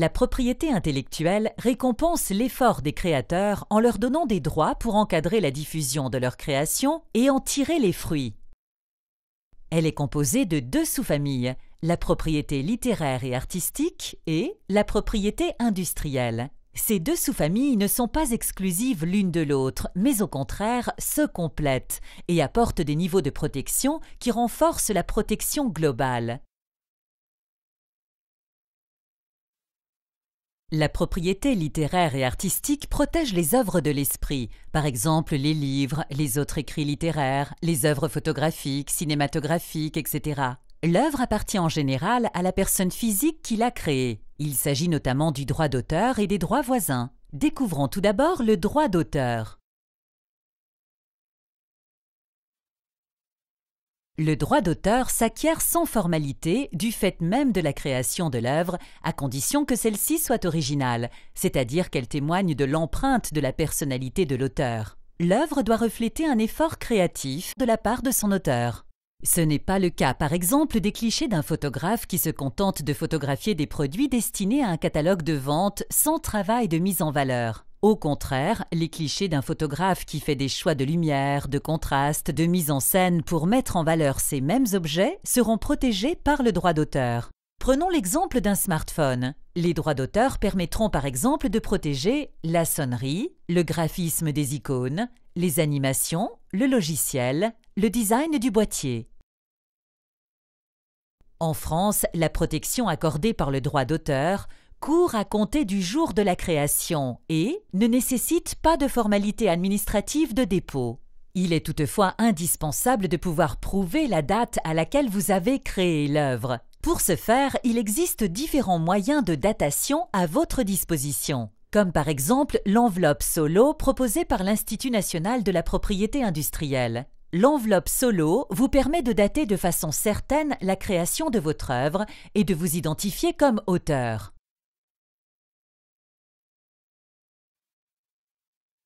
La propriété intellectuelle récompense l'effort des créateurs en leur donnant des droits pour encadrer la diffusion de leurs créations et en tirer les fruits. Elle est composée de deux sous-familles, la propriété littéraire et artistique et la propriété industrielle. Ces deux sous-familles ne sont pas exclusives l'une de l'autre, mais au contraire se complètent et apportent des niveaux de protection qui renforcent la protection globale. La propriété littéraire et artistique protège les œuvres de l'esprit, par exemple les livres, les autres écrits littéraires, les œuvres photographiques, cinématographiques, etc. L'œuvre appartient en général à la personne physique qui l'a créée. Il s'agit notamment du droit d'auteur et des droits voisins. Découvrons tout d'abord le droit d'auteur. Le droit d'auteur s'acquiert sans formalité du fait même de la création de l'œuvre, à condition que celle-ci soit originale, c'est-à-dire qu'elle témoigne de l'empreinte de la personnalité de l'auteur. L'œuvre doit refléter un effort créatif de la part de son auteur. Ce n'est pas le cas, par exemple, des clichés d'un photographe qui se contente de photographier des produits destinés à un catalogue de vente sans travail de mise en valeur. Au contraire, les clichés d'un photographe qui fait des choix de lumière, de contraste, de mise en scène pour mettre en valeur ces mêmes objets seront protégés par le droit d'auteur. Prenons l'exemple d'un smartphone. Les droits d'auteur permettront par exemple de protéger la sonnerie, le graphisme des icônes, les animations, le logiciel, le design du boîtier. En France, la protection accordée par le droit d'auteur court à compter du jour de la création et ne nécessite pas de formalité administrative de dépôt. Il est toutefois indispensable de pouvoir prouver la date à laquelle vous avez créé l'œuvre. Pour ce faire, il existe différents moyens de datation à votre disposition, comme par exemple l'enveloppe Solo proposée par l'Institut national de la propriété industrielle. L'enveloppe Solo vous permet de dater de façon certaine la création de votre œuvre et de vous identifier comme auteur.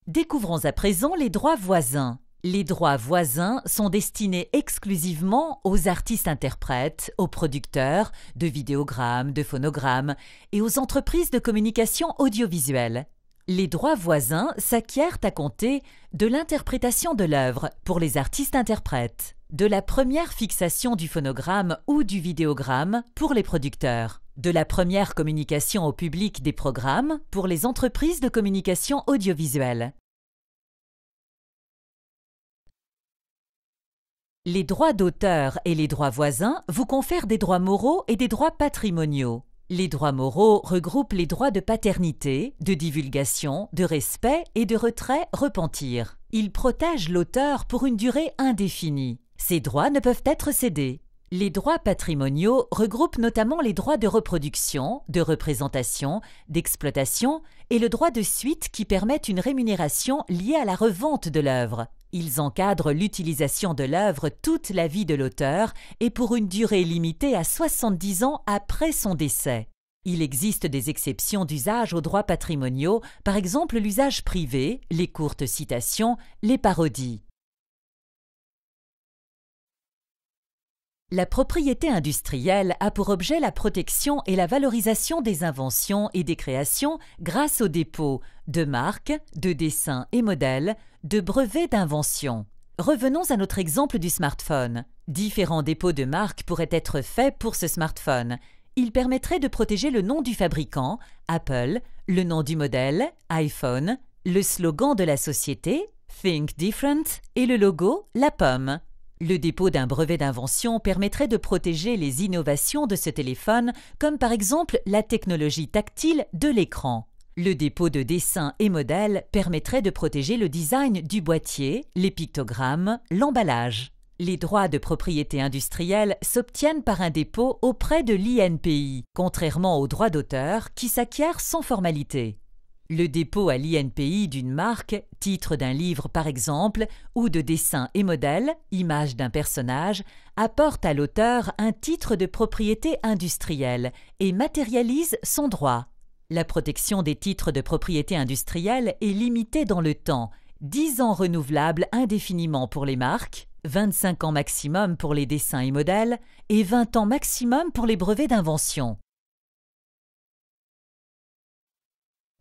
Découvrons à présent les droits voisins. Les droits voisins sont destinés exclusivement aux artistes-interprètes, aux producteurs de vidéogrammes, de phonogrammes et aux entreprises de communication audiovisuelle. Les droits voisins s'acquièrent à compter de l'interprétation de l'œuvre pour les artistes-interprètes, de la première fixation du phonogramme ou du vidéogramme pour les producteurs, de la première communication au public des programmes pour les entreprises de communication audiovisuelle. Les droits d'auteur et les droits voisins vous confèrent des droits moraux et des droits patrimoniaux. Les droits moraux regroupent les droits de paternité, de divulgation, de respect et de retrait repentir. Ils protègent l'auteur pour une durée indéfinie. Ces droits ne peuvent être cédés. Les droits patrimoniaux regroupent notamment les droits de reproduction, de représentation, d'exploitation et le droit de suite qui permettent une rémunération liée à la revente de l'œuvre. Ils encadrent l'utilisation de l'œuvre toute la vie de l'auteur et pour une durée limitée à 70 ans après son décès. Il existe des exceptions d'usage aux droits patrimoniaux, par exemple l'usage privé, les courtes citations, les parodies. La propriété industrielle a pour objet la protection et la valorisation des inventions et des créations grâce au dépôt de marques, de dessins et modèles, de brevets d'invention. Revenons à notre exemple du smartphone. Différents dépôts de marques pourraient être faits pour ce smartphone. Ils permettraient de protéger le nom du fabricant, Apple, le nom du modèle, iPhone, le slogan de la société, Think Different, et le logo, la pomme. Le dépôt d'un brevet d'invention permettrait de protéger les innovations de ce téléphone, comme par exemple la technologie tactile de l'écran. Le dépôt de dessins et modèles permettrait de protéger le design du boîtier, les pictogrammes, l'emballage. Les droits de propriété industrielle s'obtiennent par un dépôt auprès de l'INPI, contrairement aux droits d'auteur qui s'acquièrent sans formalité. Le dépôt à l'INPI d'une marque, titre d'un livre par exemple, ou de dessins et modèles, image d'un personnage, apporte à l'auteur un titre de propriété industrielle et matérialise son droit. La protection des titres de propriété industrielle est limitée dans le temps, 10 ans renouvelables indéfiniment pour les marques, 25 ans maximum pour les dessins et modèles et 20 ans maximum pour les brevets d'invention.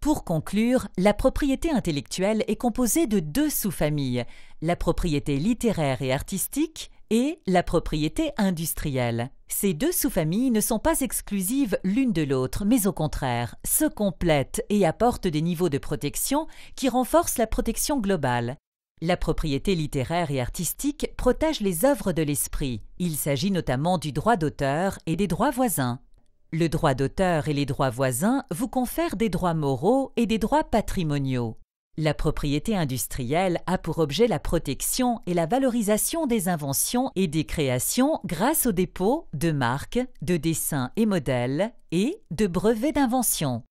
Pour conclure, la propriété intellectuelle est composée de deux sous-familles, la propriété littéraire et artistique et la propriété industrielle. Ces deux sous-familles ne sont pas exclusives l'une de l'autre, mais au contraire, se complètent et apportent des niveaux de protection qui renforcent la protection globale. La propriété littéraire et artistique protège les œuvres de l'esprit. Il s'agit notamment du droit d'auteur et des droits voisins. Le droit d'auteur et les droits voisins vous confèrent des droits moraux et des droits patrimoniaux. La propriété industrielle a pour objet la protection et la valorisation des inventions et des créations grâce au dépôt de marques, de dessins et modèles et de brevets d'invention.